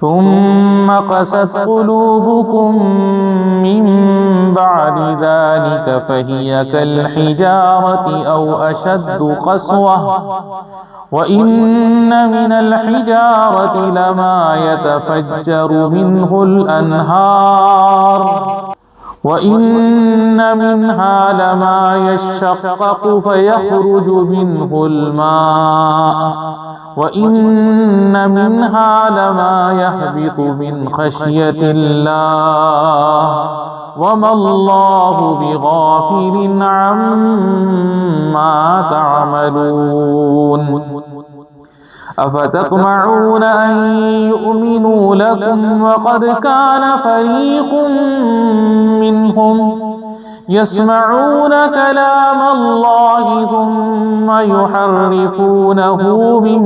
ثم قست قلوبكم من بعد ذلك فهي كالحجارة أو أشد قسوة وإن من الحجارة لما يتفجر منه الأنهار وإن منها لما يشقق فيخرج منه الماء وإن منها لما يهبط من خشية الله وما الله بغافل عما تعملون أفتطمعون أن يؤمنوا لكم وقد كان فريق منهم يسمعون كلام الله ثم يحرفونه من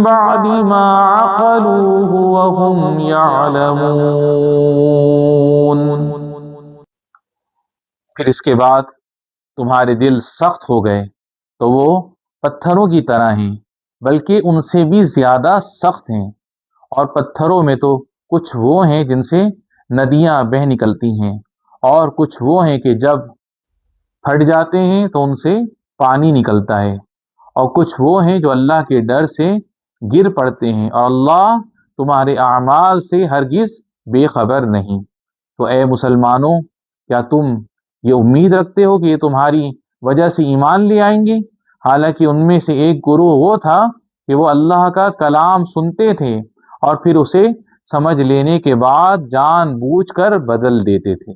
بعد ما عقلوه وهم يعلمون۔ پھر اس کے بعد تمہارے دل سخت ہو گئے تو وہ پتھروں کی طرح ہیں، بلکہ ان سے بھی زیادہ سخت ہیں، اور پتھروں میں تو کچھ وہ ہیں جن سے ندیاں بہہ نکلتی ہیں، اور کچھ وہ ہیں کہ جب پھٹ جاتے ہیں تو ان سے پانی نکلتا ہے، اور کچھ وہ ہیں جو اللہ کے ڈر سے گر پڑتے ہیں، اور اللہ تمہارے اعمال سے ہرگز بے خبر نہیں۔ تو اے مسلمانوں، کیا تم یہ امید رکھتے ہو کہ یہ تمہاری وجہ سے ایمان لے آئیں گے؟ حالانکہ ان میں سے ایک گروہ وہ تھا کہ وہ اللہ کا کلام سنتے تھے اور پھر اسے سمجھ لینے کے بعد جان بوجھ کر بدل دیتے تھے۔